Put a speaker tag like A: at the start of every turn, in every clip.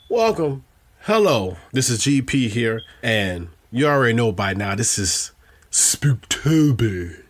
A: Welcome. Hello. This is GP here, and you already know by now this is Spooktober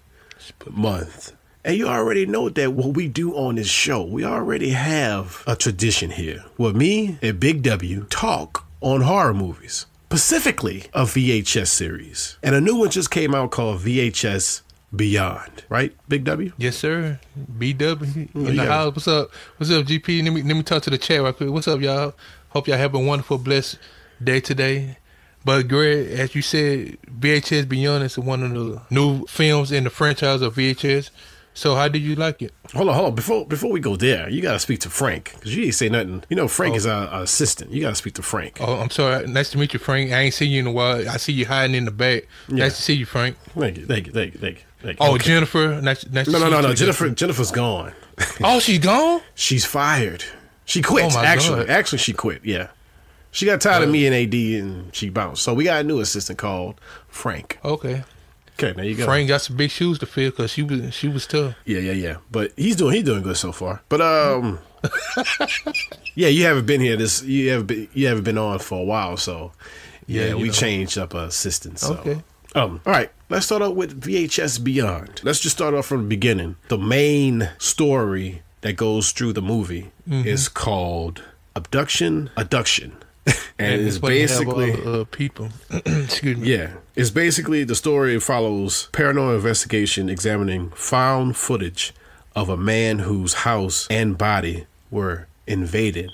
A: month. And you already know that what we do on this show, we already have a tradition here where me and Big W talk on horror movies, specifically a VHS series. And a new one just came out called VHS Beyond, right, Big W?
B: Yes, sir. BW in the house. What's up? What's up, GP? Let me talk to the chat right quick. What's up, y'all? Hope y'all have a wonderful, blessed day today. But Greg, as you said, VHS Beyond is one of the new films in the franchise of VHS. So how did you like it?
A: Hold on. Before we go there, you got to speak to Frank, because you ain't say nothing. You know, Frank is our assistant. You got to speak to Frank.
B: Oh, I'm sorry. Nice to meet you, Frank. I ain't seen you in a while. I see you hiding in the back. Yeah. Nice to see you, Frank.
A: Thank you.
B: Oh, okay. Jennifer. Nice to see you. No.
A: Jennifer's gone.
B: Oh, she's gone?
A: She's fired. She quit.
B: Oh,
A: Actually, she quit. Yeah. She got tired of me and AD, and she bounced. So we got a new assistant called Frank.
B: Okay.
A: Okay, there you go.
B: Frank got some big shoes to fill because she was tough.
A: Yeah. But he's doing good so far. But yeah, you haven't been here. You haven't been on for a while. So yeah, we changed up assistants. So.
B: Okay.
A: All right. Let's start out with VHS Beyond. Let's just start off from the beginning. The main story that goes through the movie is called Abduction. And it's basically
B: people. Excuse me.
A: Yeah, it's basically the story follows paranormal investigation examining found footage of a man whose house and body were invaded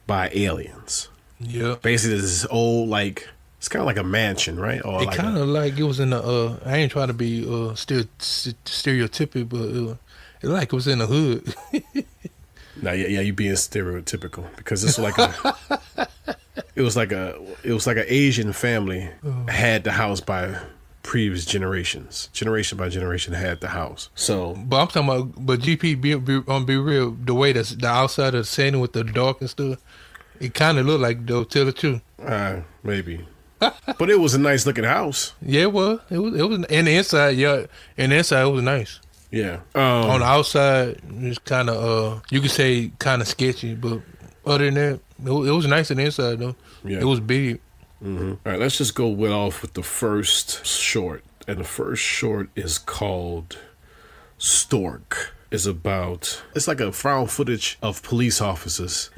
A: by aliens.
B: Yeah,
A: basically this old it's kind of like a mansion, right? Or
B: it kind of like it was in the. I ain't trying to be stereotypical, but it like it was in the hood.
A: Nah, yeah, you being stereotypical because it's like a. It was like an Asian family had the house by previous generations. Generation by generation had the house. So,
B: but I'm talking about, but GP be real. The way the outside of the setting with the dark and stuff, it kind of looked like though. Tell the truth.
A: Maybe. But it was a nice looking house.
B: Yeah, it was. It was, and the inside, yeah, and the inside it was nice.
A: Yeah.
B: On the outside, it's kind of you could say kind of sketchy, but other than that, it was nice on the inside though. Yeah. It was big.
A: All right, let's just go off with the first short, and the first short is called Stork. It's like a found footage of police officers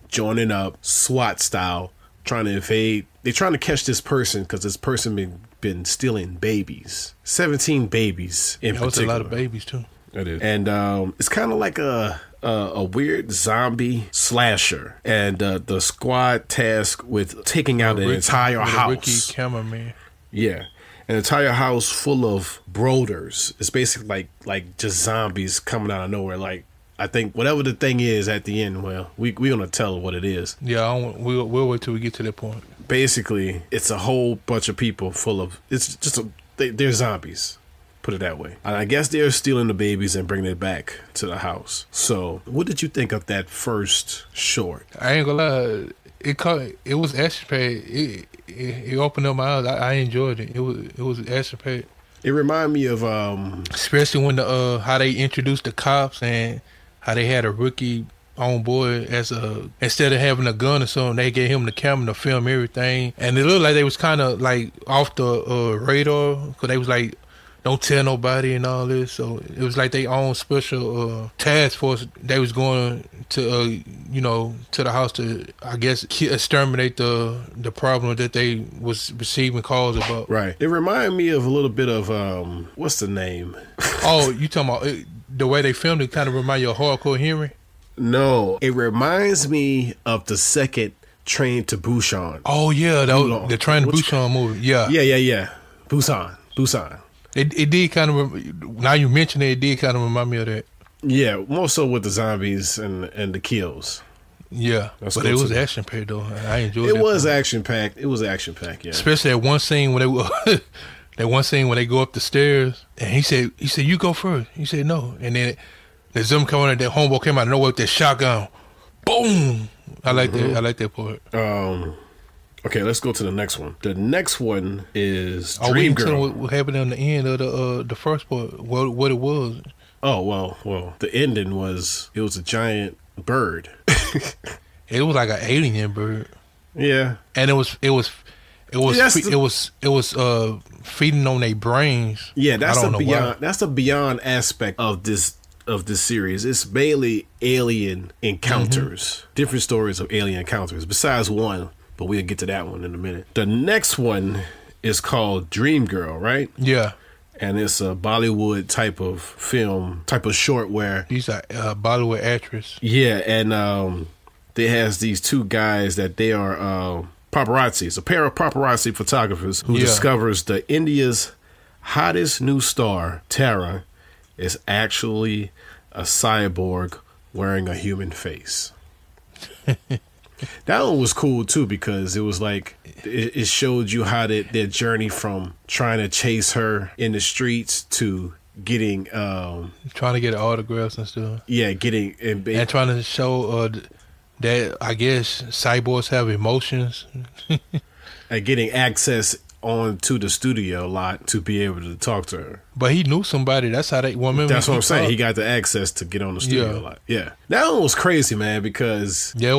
A: joining up, SWAT style, trying to invade. They're trying to catch this person because this person been stealing babies. 17 babies in particular.
B: That was a lot of babies too.
A: It is. And it's kind of like a weird zombie slasher, and the squad tasked with taking out an entire house.
B: Ricky cameraman.
A: Yeah, an entire house full of brooders. It's basically like just zombies coming out of nowhere. Like, I think whatever the thing is at the end, well, we're gonna tell what it is.
B: Yeah, we'll wait till we get to that point.
A: Basically, it's a whole bunch of people full of. It's just they're zombies. Put it that way. And I guess they're stealing the babies and bringing it back to the house. So, what did you think of that first short?
B: I ain't gonna lie, it was action packed. It opened up my eyes. I enjoyed it. It was action packed.
A: It reminded me of
B: especially when how they introduced the cops and how they had a rookie on board instead of having a gun or something, they gave him the camera to film everything, and it looked like they was kind of like off the radar because they was like, don't tell nobody and all this. So it was like they own special task force. They was going to to the house to, I guess, exterminate the problem that they was receiving calls about.
A: Right. It reminded me of a little bit of what's the name?
B: Oh, you talking about the way they filmed it? Kind of remind you of Hardcore Henry?
A: No, it reminds me of the second Train to Busan.
B: Oh yeah, the Train to Busan movie. Yeah.
A: Busan.
B: It did kind of, now you mention it, did kind of remind me of that.
A: Yeah, more so with the zombies and the kills.
B: Yeah, but it was action packed though. I enjoyed it.
A: It was action packed. Yeah.
B: Especially that one scene when they go up the stairs and he said you go first. He said no, and then the zoom coming out, that homeboy came out of nowhere with that shotgun. Boom! I like that. I like that part.
A: Okay, let's go to the next one. The next one is Dream Girl.
B: What happened on the end of the first part? What it was?
A: Oh well. The ending was it was a giant bird.
B: It was like an alien bird.
A: Yeah,
B: And it was feeding on their brains.
A: yeah. That's
B: I don't
A: the
B: know
A: beyond.
B: why.
A: That's the beyond aspect of this series. It's mainly alien encounters, different stories of alien encounters. Besides one, but we'll get to that one in a minute. The next one is called Dream Girl, right?
B: Yeah.
A: And it's a Bollywood type of film, type of short where
B: She's a Bollywood actress.
A: yeah, and they has these two guys that they are paparazzi. It's a pair of paparazzi photographers who discovers the India's hottest new star, Tara, is actually a cyborg wearing a human face. That one was cool too because it was like it showed you how their journey from trying to chase her in the streets to getting
B: Trying to get autographs and stuff.
A: yeah, getting
B: And trying to show that I guess cyborgs have emotions.
A: and getting access onto the studio lot to be able to talk to her.
B: But he knew somebody. That's how they. Well, remember
A: That's what I'm saying. He got the access to get on the studio lot. Yeah, that one was crazy, man. Because
B: Yeah,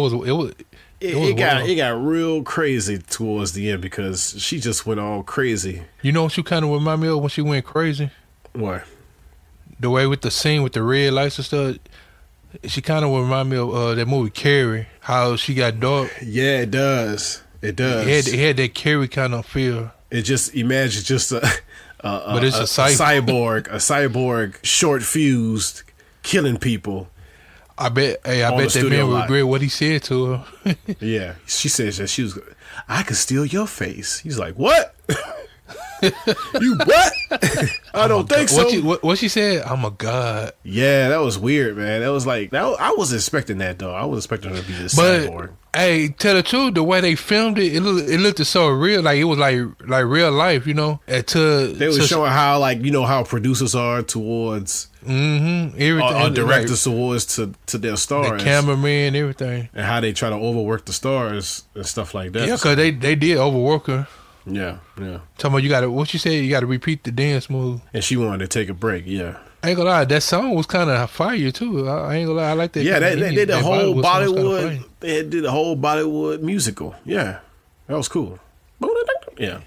A: it got real crazy towards the end because she just went all crazy.
B: You know what you kind of remind me of when she went crazy?
A: What?
B: The way with the scene with the red lights and stuff. She kind of remind me of that movie Carrie. How she got dark.
A: Yeah, it does. It does.
B: It had that Carrie kind of feel.
A: It just imagine just
B: But it's a
A: cyborg short fused killing people.
B: I bet that man would regret what he said to her.
A: Yeah, she says that she was. I could steal your face. He's like, what? You what? I don't think so.
B: What she said? I'm a god.
A: Yeah, that was weird, man. That was like I was expecting that though. I was expecting her to be this cyborg.
B: Hey, tell the truth, the way they filmed it, it looked so real, like it was like real life, you know.
A: They were showing how how producers are towards
B: everything,
A: or directors towards to their stars,
B: the cameraman, everything,
A: and how they try to overwork the stars and stuff like that.
B: Yeah, because they did overwork her.
A: Yeah.
B: Talking about what you said, you got to repeat the dance move,
A: and she wanted to take a break. Yeah.
B: I ain't gonna lie, that song was kind of fire too. I ain't gonna lie, I like that.
A: Yeah, they did the whole Bollywood. They did the whole Bollywood musical. Yeah, that was cool. Yeah.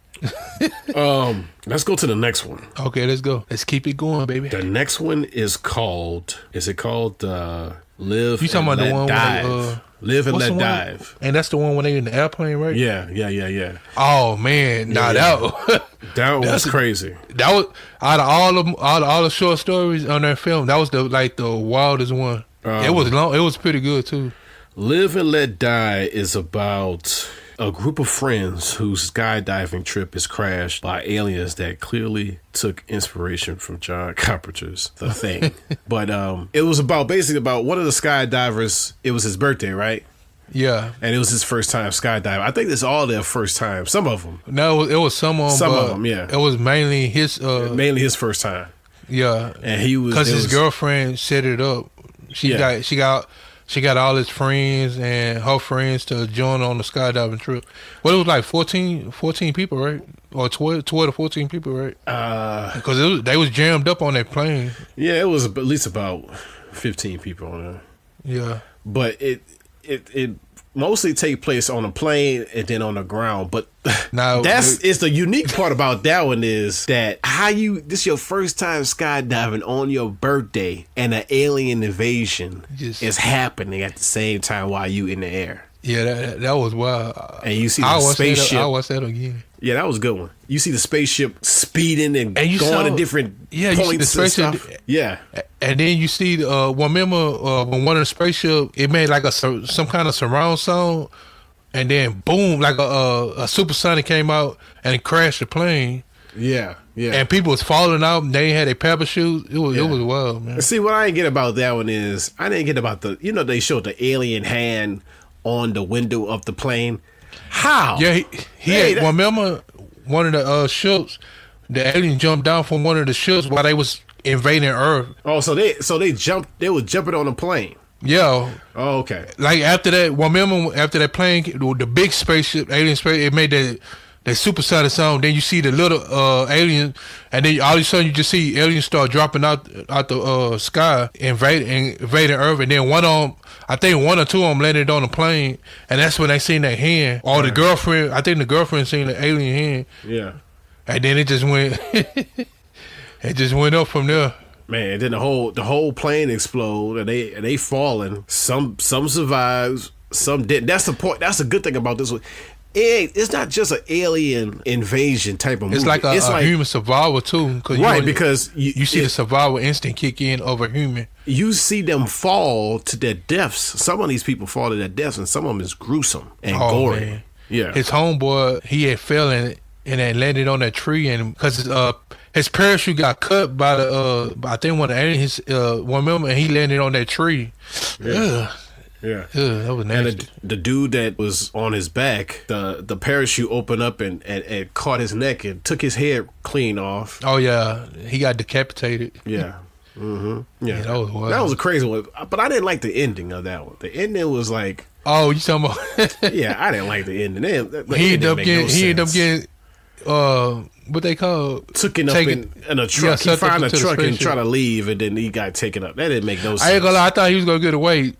A: Let's go to the next one.
B: Okay, let's go. Let's keep it going, baby.
A: The next one is called. Is it called Live?
B: You talking about the one
A: Dive? Live and Let Dive.
B: And that's the one when they in the airplane, right?
A: Yeah.
B: Oh man, that
A: was crazy.
B: That was out of all the short stories on that film. That was the wildest one. It was long. It was pretty good too.
A: Live and Let Die is about a group of friends whose skydiving trip is crashed by aliens that clearly took inspiration from John Carpenter's The Thing. But it was basically about one of the skydivers. It was his birthday, right?
B: Yeah.
A: And it was his first time skydiving. I think it's all their first time. Some of them.
B: No, it was some of
A: them, yeah.
B: It was mainly his
A: first time.
B: Yeah.
A: And he was...
B: Because his girlfriend set it up. She got all his friends and her friends to join on the skydiving trip. Well, it was like 14 people, right? Or 12 to 14 people, right? Because they was jammed up on that plane.
A: Yeah, it was at least about 15 people on there.
B: Yeah.
A: But it mostly take place on a plane and then on the ground. But now it's the unique part about that one is that this your first time skydiving on your birthday and an alien invasion is happening at the same time while you in the air.
B: Yeah, that was wild.
A: And you see the spaceship.
B: I'll watch that again.
A: Yeah, that was a good one. You see the spaceship speeding and going to different points
B: you see the spaceship,
A: and stuff. Yeah.
B: And then you see remember when one of the spaceship, it made like some kind of surround sound, and then boom, like a supersonic came out and it crashed the plane.
A: Yeah.
B: And people was falling out and they had a parachute. It was wild, man.
A: See, what I didn't get about that one is I didn't get about they showed the alien hand on the window of the plane. How?
B: Yeah, remember one of the ships, the alien jumped down from one of the ships while they was invading Earth.
A: Oh, so they was jumping on the plane.
B: Yeah.
A: Oh, okay.
B: Like after that, remember after that plane, the big spaceship, alien space, it made that supersonic sound. Then you see the little alien, and then all of a sudden you just see aliens start dropping out the sky, invading Earth, and then I think one or two of them landed on the plane, and that's when they seen that hand. Or the girlfriend, I think the girlfriend seen the alien hand.
A: Yeah.
B: And then it just went, it just went up from there.
A: Man, then the whole plane explode, and they falling. Some survives, some didn't. That's the point. That's the good thing about this one. It's not just an alien invasion type of movie.
B: It's like a human survival too,
A: because
B: you see the survival instinct kick in over human.
A: You see them fall to their deaths. Some of these people fall to their deaths, and some of them is gruesome and gory. Man. Yeah,
B: his homeboy, he had fell and then landed on that tree, and because his parachute got cut by I think one of the aliens, one member, and he landed on that tree.
A: Yeah. Yeah,
B: that was nasty.
A: And the dude that was on his back, the parachute opened up and caught his neck and took his head clean off.
B: Oh yeah, he got decapitated.
A: Yeah, yeah,
B: that was wild.
A: That was a crazy one. But I didn't like the ending of that one. The ending was like,
B: oh, you talking about?
A: Yeah, I didn't like the ending.
B: He ended up getting what they call
A: taken up in a truck. He found a truck and tried to leave, and then he got taken up. That didn't make no sense.
B: I ain't gonna lie, I thought he was gonna get away.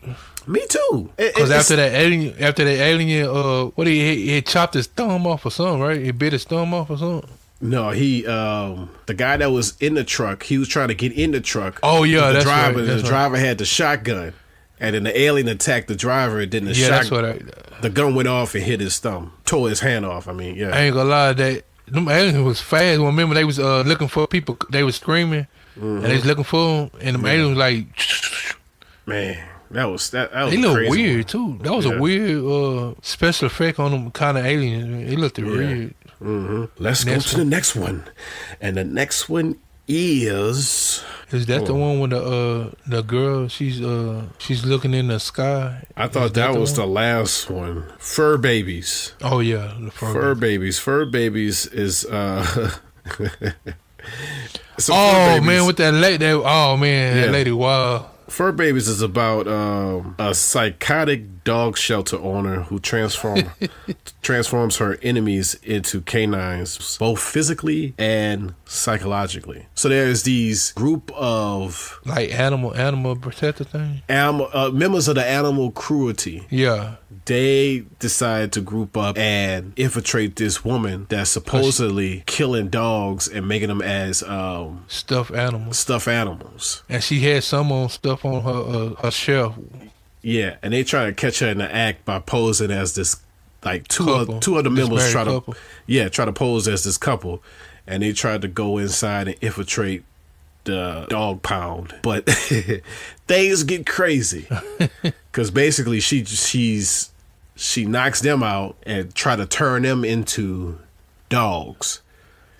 A: Me too.
B: Because after that alien, what he chopped his thumb off or something, right? He bit his thumb off or something.
A: No, the guy that was in the truck, he was trying to get in the truck.
B: Oh yeah,
A: the
B: driver.
A: Driver had the shotgun, and then the alien attacked the driver, and then the gun went off and hit his thumb, tore his hand off. I mean, yeah.
B: I ain't gonna lie, them aliens was fast. Remember, they was looking for people. They was screaming, and they was looking for them, and the aliens was like,
A: man. That was
B: they look weird too. That was a weird special effect on them kind of aliens. It looked weird.
A: Let's go to the next one, and the next one is
B: that the one with the girl? She's looking in the sky.
A: I thought that was the last one. Fur babies.
B: Oh yeah, the
A: fur babies. Fur babies is
B: oh man, with that lady. That lady, wow.
A: Fur Babies is about a psychotic dog shelter owner who transforms her enemies into canines, both physically and psychologically. So there's these group of
B: like animal protector thing,
A: members of the animal cruelty.
B: Yeah.
A: They decide to group up and infiltrate this woman that's supposedly killing dogs and making them as
B: stuffed animals. And she had some on stuff on her shelf.
A: Yeah, and they try to catch her in the act by posing as this like two other members try to pose as this couple, and they tried to go inside and infiltrate the dog pound, but things get crazy because basically she knocks them out and try to turn them into dogs.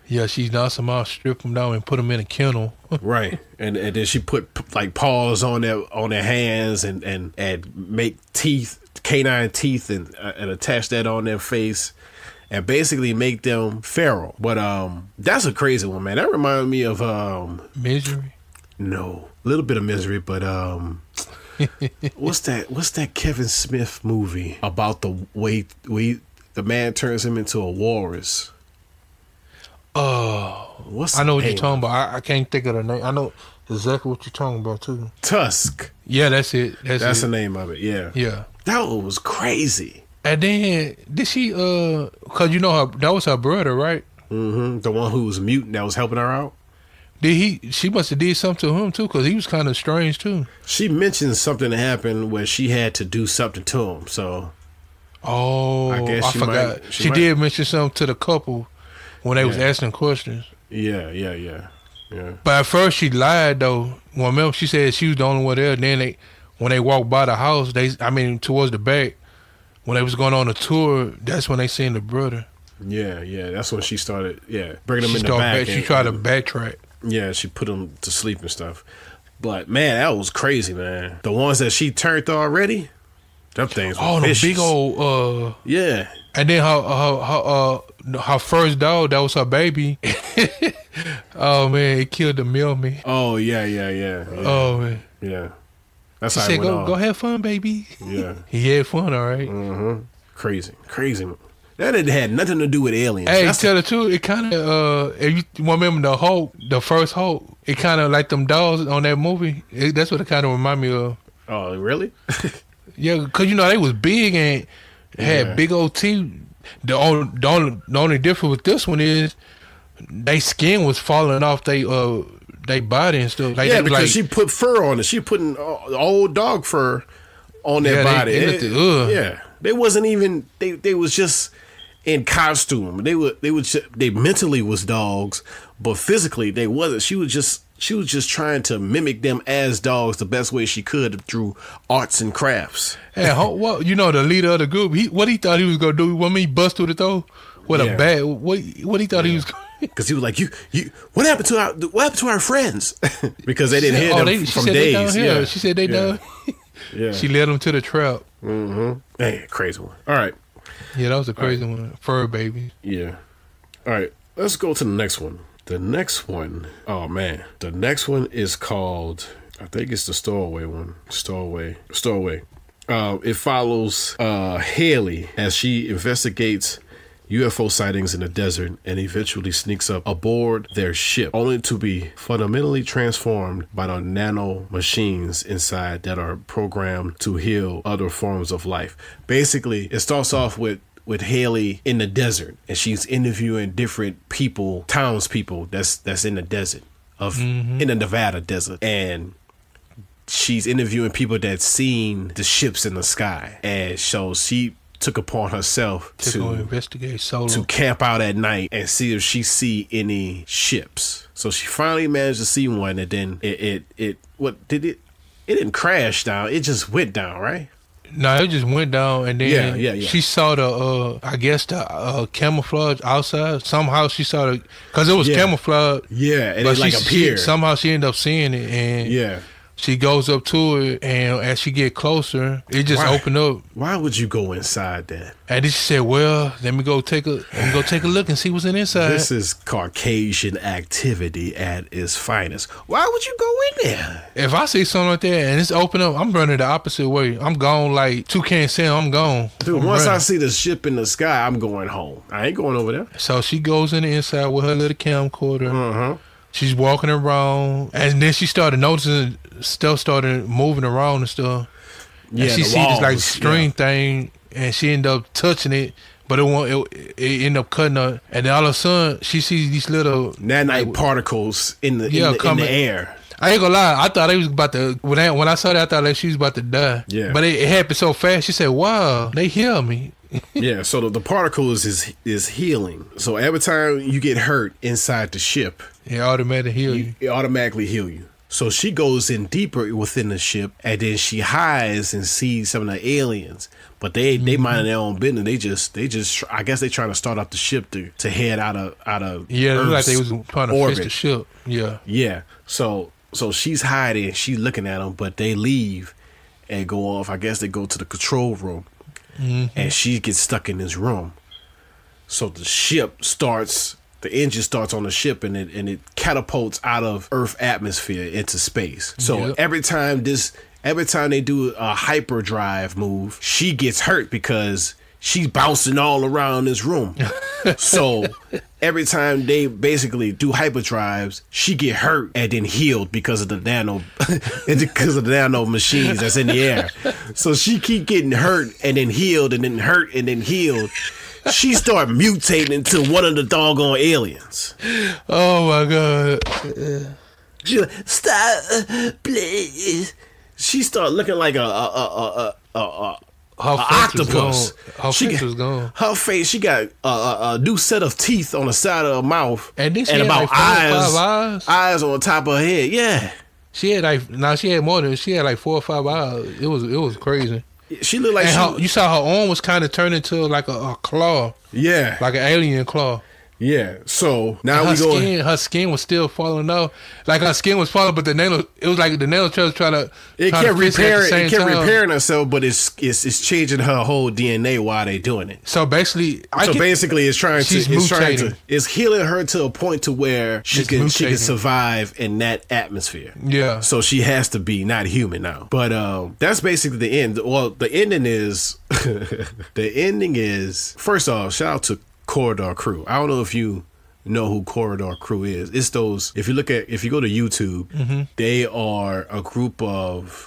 B: Yeah, she knocks them out, strip them down, and put them in a kennel.
A: Right, and then she put like paws on their hands and make canine teeth, and attach that on their face, and basically make them feral. But that's a crazy one, man. That reminded me of
B: Misery.
A: No, a little bit of Misery, but what's that Kevin Smith movie about the way the man turns him into a walrus?
B: I know what you're talking about. I can't think of the name. I know exactly what you're talking about too.
A: Tusk.
B: Yeah, that's it. That's
A: the name of it. Yeah.
B: Yeah.
A: That one was crazy.
B: And then did she? Cause you know that was her brother, right?
A: Mm-hmm. The one who was mutant that was helping her out.
B: She must have did something to him too, cause he was kind of strange too.
A: She mentioned something that happened where she had to do something to him. So.
B: I guess I forgot. She did mention something to the couple when they was asking questions.
A: Yeah.
B: But at first she lied though. Well, remember she said she was the only one there. And then when they walked by the house, towards the back, when they was going on a tour, that's when they seen the brother.
A: Yeah. That's when she started. Yeah, bringing them in the back.
B: She tried to backtrack.
A: Yeah, she put them to sleep and stuff. But man, that was crazy, man. The ones that she turned already, them things were vicious.
B: The big old.
A: Yeah.
B: And then her first dog, that was her baby. Oh man, it killed the meal me.
A: Oh yeah.
B: Oh man.
A: Yeah. That's
B: she said, go have fun, baby.
A: Yeah.
B: He had fun, all right.
A: Mm-hmm. Crazy. That didn't had nothing to do with aliens.
B: Hey, tell the truth, it kind of if you remember the Hulk, the first Hulk, it kind of like them dolls on that movie. That's what it kind of remind me of.
A: Oh, really?
B: Yeah, because they was big and had big old teeth. The only difference with this one is they skin was falling off they body and stuff. Like,
A: because she put fur on it. She putting old dog fur on their body. They wasn't even. They was just in costume. They mentally was dogs, but physically they wasn't. She was just trying to mimic them as dogs the best way she could through arts and crafts.
B: Hey, the leader of the group, what he thought he was gonna do? You want me bust through the throat with a bat? What he thought he was gonna?
A: Because he was like, you. What happened to our friends? Because they didn't hear them from days.
B: Yeah, she said they down.
A: Yeah,
B: she led them to the trap.
A: Mm-hmm. Hey, crazy one. All right.
B: Yeah, that was a crazy one. Fur baby.
A: Yeah. All right. Let's go to the next one. The next one. Oh man. The next one is called. I think it's the Stowaway one. Stowaway. It follows Haley as she investigates UFO sightings in the desert and eventually sneaks up aboard their ship, only to be fundamentally transformed by the nano machines inside that are programmed to heal other forms of life. Basically, it starts off with Haley in the desert, and she's interviewing different people, townspeople that's in the desert in the Nevada desert, and she's interviewing people that's seen the ships in the sky, and so she took upon herself to
B: go investigate solo,
A: to camp out at night and see if she see any ships. So she finally managed to see one, and then it didn't crash down. It just went down, right?
B: No, it just went down, and then she saw the I guess the camouflage outside. Somehow she saw it because it was camouflage.
A: Yeah, and it like appeared.
B: Somehow she ended up seeing it, and she goes up to it, and as she get closer, it just opened up.
A: Why would you go inside that?
B: And then she said, "Well, let me go take a look and see what's inside."
A: This is Caucasian activity at its finest. Why would you go in there?
B: If I see something like that and it's open up, I'm running the opposite way. I'm gone like Toucan Sam. I'm gone.
A: Dude, once I see the ship in the sky, I'm going home. I ain't going over there.
B: So she goes in the inside with her little camcorder. She's walking around, and then she started noticing stuff started moving around and stuff. Yeah, and she see this like string thing, and she ended up touching it, but it ended up cutting her. And then all of a sudden, she sees these little
A: nanite particles in the air.
B: I ain't gonna lie, I thought it was about to. When I saw that, I thought like she was about to die.
A: Yeah,
B: but it happened so fast. She said, "Wow, they heal me."
A: Yeah, so the particles is healing. So every time you get hurt inside the ship,
B: it automatically heal you.
A: It automatically heal you. So she goes in deeper within the ship, and then she hides and sees some of the aliens. But they mind their own business. They just I guess they trying to start up the ship to head out of
B: yeah,
A: Earth's
B: like they was trying to
A: orbit.
B: fix the ship. Yeah.
A: So she's hiding, she's looking at them, but they leave and go off. I guess they go to the control room. And she gets stuck in this room. So the ship starts, the engine starts on the ship, and it catapults out of Earth atmosphere into space. So every time they do a hyperdrive move, she gets hurt because she's bouncing all around this room. So every time they basically do hyperdrives, she get hurt and then healed because of the nano machines that's in the air. So she keep getting hurt and then healed and then hurt and then healed. She start mutating into one of the doggone aliens.
B: Oh my God.
A: She like, stop, please. She start looking like a octopus.
B: Her face was gone.
A: Her face, she got a new set of teeth on the side of her mouth,
B: and
A: about like eyes on the top of her head. Yeah,
B: she had more than 4 or 5 eyes. It was crazy.
A: She looked like
B: you saw her arm was kind of turned into like a claw.
A: Yeah,
B: like an alien claw.
A: Yeah. So now
B: her skin was still falling off. Like her skin was falling, but it was like the nanotrails trying to.
A: It kept repairing herself, but it's changing her whole DNA while they doing it.
B: So basically,
A: it's healing her to a point to where she can survive in that atmosphere.
B: Yeah.
A: So she has to be not human now. But that's basically the end. Well, the ending is first off, shout out to Corridor Crew. I don't know if you know who Corridor Crew is. It's those, if you go to YouTube, they are a group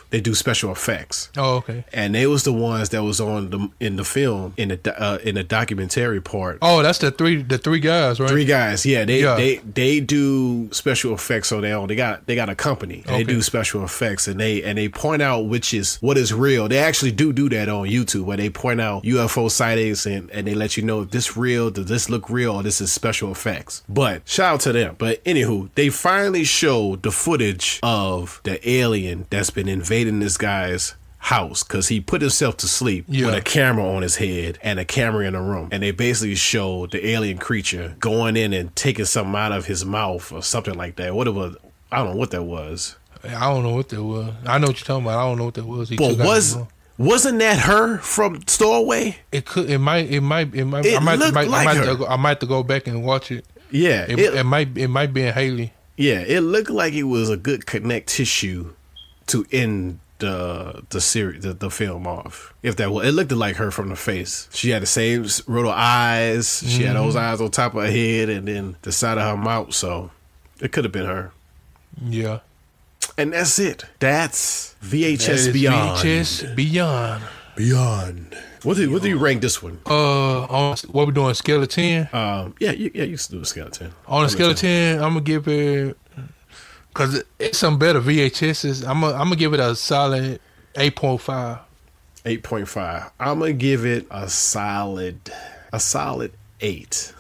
A: they do special effects.
B: Oh, okay.
A: And they was the ones that was in the film in the documentary part.
B: Oh, that's the three guys, right?
A: 3 guys, yeah. They do special effects on their own. They got a company. Okay. They do special effects and they point out what is real. They actually do that on YouTube where they point out UFO sightings and they let you know if this real, does this look real, or this is special effects. But shout out to them. But anywho, they finally showed the footage of the alien that's been invading this guy's house because he put himself to sleep with a camera on his head and a camera in the room. And they basically showed the alien creature going in and taking something out of his mouth or something like that. I don't know what that was.
B: I don't know what that was. I know what you're talking about. I don't know what that was.
A: Wasn't that her from Stowaway?
B: It might. I might have to go back and watch it.
A: Yeah,
B: it might be in Haley.
A: Yeah, it looked like it was a good connect tissue to end the series, the film off. If that was, it looked like her from the face. She had the same row of eyes. She had those eyes on top of her head, and then the side of her mouth. So it could have been her.
B: Yeah.
A: And that's it. That's VHS Beyond.
B: VHS Beyond.
A: What do you rank this one?
B: On what we doing? Scale of 10?
A: Yeah, you can do a scale of 10.
B: On a scale of 10, I'm gonna give it, because it's some better VHSs. I'm gonna give it a solid 8.5.
A: 8.5. I'm gonna give it a solid 8.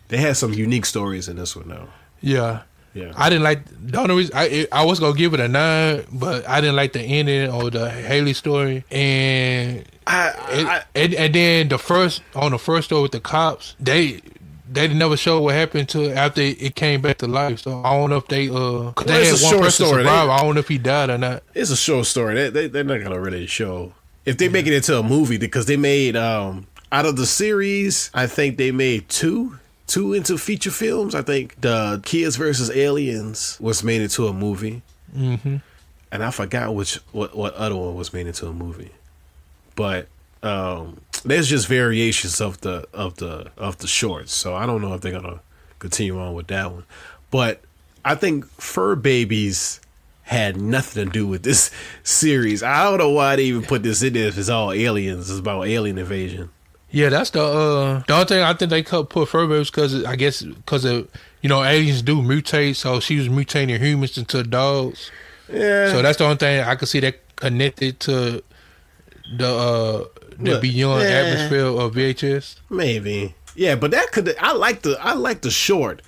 A: They had some unique stories in this one though.
B: Yeah. Yeah. I didn't like the only reason I was gonna give it a 9, but I didn't like the ending or the Haley story, and then the first story with the cops, they never showed what happened to after it came back to life. So I don't know if they had one person survive. I don't know if he died or not.
A: It's a short story. They're not gonna really show if they make it into a movie, because they made out of the series, I think they made two into feature films. I think the Kids versus Aliens was made into a movie, and I forgot what other one was made into a movie. But there's just variations of the shorts, so I don't know if they're gonna continue on with that one. But I think Fur Babies had nothing to do with this series. I don't know why they even put this in there if it's all aliens. It's about alien invasion.
B: Yeah, that's the only thing I think they put Fur Babies because of aliens do mutate, so she was mutating humans into dogs. Yeah. So that's the only thing I could see that connected to the Beyond atmosphere of VHS.
A: Maybe. Yeah, but I like the short,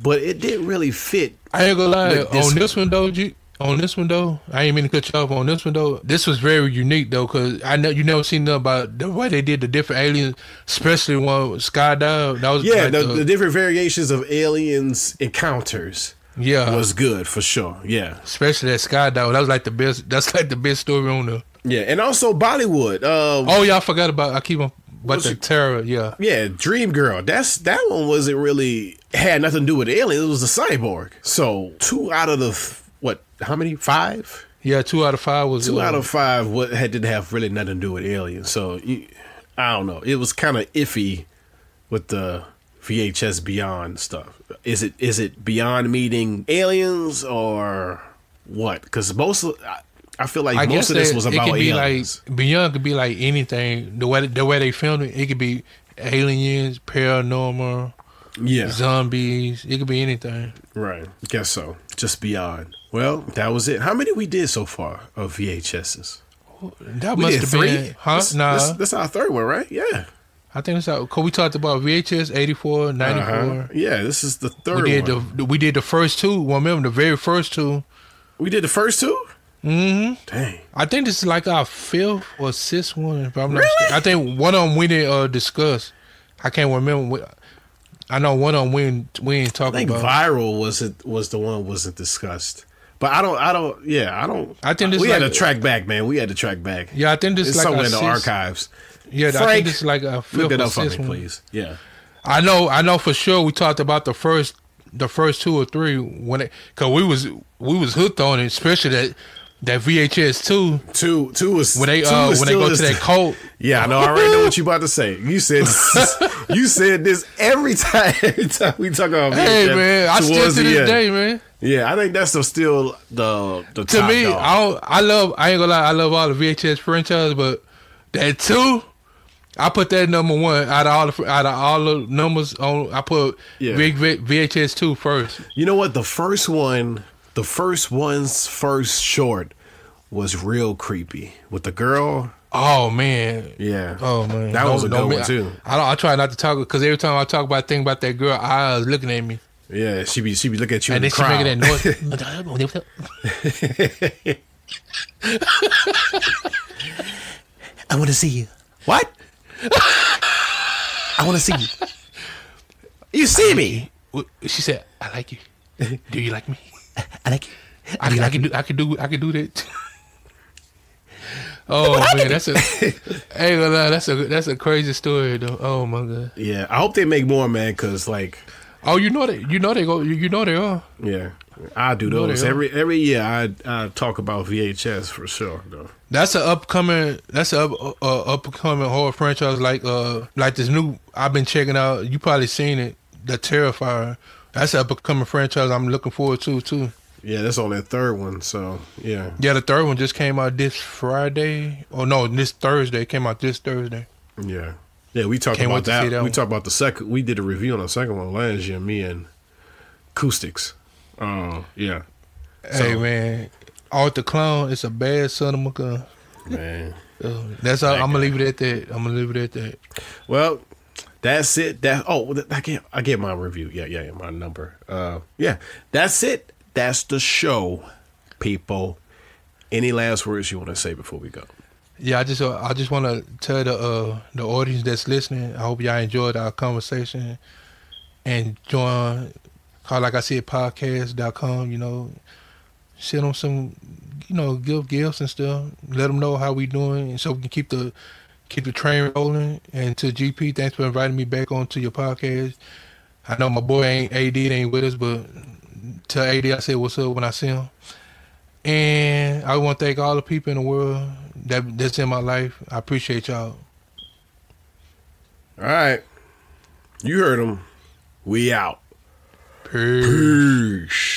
A: but it didn't really fit.
B: I ain't gonna lie, on this one though, I ain't mean to cut you off on this one though. This was very unique though, because I know you never seen nothing about the way they did the different aliens, especially one with Skydive. That was
A: the different variations of aliens encounters. Yeah, was good for sure. Yeah,
B: especially that Skydive. That was like the best. That's like the best story on the.
A: Yeah, and also Bollywood.
B: I forgot about. I keep on. But the terror, yeah. Yeah,
A: Dream Girl. That one wasn't really had nothing to do with aliens. It was a cyborg. So 2 out of the how many? 5?
B: Yeah, 2 out of 5 was
A: 2 out of 5. Didn't have really nothing to do with aliens. So I don't know. It was kind of iffy with the VHS Beyond stuff. Is it Beyond meeting aliens or what? Because I feel like most of this was about aliens.
B: Like, Beyond could be like anything. The way they filmed it could be aliens, paranormal, zombies. It could be anything.
A: Right. Guess so. Just Beyond. Well, that was it. How many we did so far of VHSs?
B: That must have been, huh?
A: That's our third one, right? Yeah.
B: I think that's because we talked about VHS 84, 94.
A: Yeah, this is the third one.
B: We did the first 2. Well, remember the very first 2.
A: We did the first 2?
B: Mm-hmm.
A: Dang.
B: I think this is like our 5th or 6th one. If I'm not mistaken. I think one of them we didn't discuss. I can't remember. I know one on we ain't
A: I
B: talking
A: think
B: about.
A: viral was the one wasn't discussed. But I don't.
B: I think this
A: we
B: like
A: had to track back, man. We had to track back.
B: Yeah, I think this
A: It's
B: like
A: somewhere
B: a
A: in the
B: sixth-
A: archives.
B: Yeah,
A: Frank,
B: I think this is like a fifth
A: Look it
B: or
A: up for me,
B: sixth one.
A: please. Yeah.
B: I know for sure. We talked about the first 2 or 3 when because we was hooked on it, especially that VHS 2
A: Two was
B: when they
A: two is
B: when they
A: still
B: go
A: this-
B: to that cult.
A: Yeah, I know. I already know what you about to say. You said you said this every time. Every time we talk about
B: Hey
A: VHS
B: man, I still
A: towards
B: to
A: the
B: this
A: end.
B: day, man.
A: Yeah, I think that's still the
B: To
A: top
B: me,
A: dog.
B: I ain't gonna lie, I love all the VHS franchise, but that 2, I put that number 1 out of all the numbers on. I put
A: Yeah.
B: VHS 2 first.
A: You know what? The first one's first short was real creepy with the girl.
B: Oh man,
A: Yeah.
B: oh man,
A: That was a good one too.
B: I try not to talk because every time I talk about think about that girl, eyes looking at me,
A: Yeah, she be looking at you
B: and
A: in
B: then
A: the
B: she
A: crowd.
B: making that noise.
C: I want to see you.
A: What?
C: I want to see you.
A: You see me?
B: She said, "I like you. Do you like me?
C: I like you.
B: I can do that." Oh man, that's a ain't gonna lie, that's a crazy story though. Oh my god.
A: Yeah, I hope they make more, man. Cause like,
B: Oh, you know they are.
A: yeah, I do
B: No,
A: those
B: they are.
A: every year. I talk about VHS for sure, though.
B: That's an upcoming horror franchise like this new I've been checking out. You probably seen it, The Terrifier. That's an upcoming franchise I'm looking forward to too.
A: Yeah, that's on that third one. So yeah,
B: Yeah, the third one just came out this Friday. Oh no, this Thursday. It came out this Thursday.
A: yeah. We talked
B: Can't
A: about
B: wait to see
A: that.
B: that
A: We
B: one.
A: talked about the second. We did a review on the second one last year. Me and Acoustics. Yeah,
B: Hey man, Art the Clown is a bad son of a gun.
A: man.
B: That's all.
A: That
B: I'm gonna
A: guy.
B: leave it at that.
A: Well, that's it. I get my review. Yeah, my number. Yeah, that's it. That's the show, people. Any last words you want to say before we go?
B: Yeah, I just want to tell the audience that's listening. I hope y'all enjoyed our conversation and join. Like I said, podcast.com. You know, send them some. You know, give gifts and stuff. Let them know how we doing, and so we can keep the train rolling. And to GP, thanks for inviting me back onto your podcast. I know my boy ain't with us, but tell AD I said what's up when I see him. And I want to thank all the people in the world that's in my life. I appreciate y'all.
A: All right, you heard him. We out.
B: Peace.
A: Peace.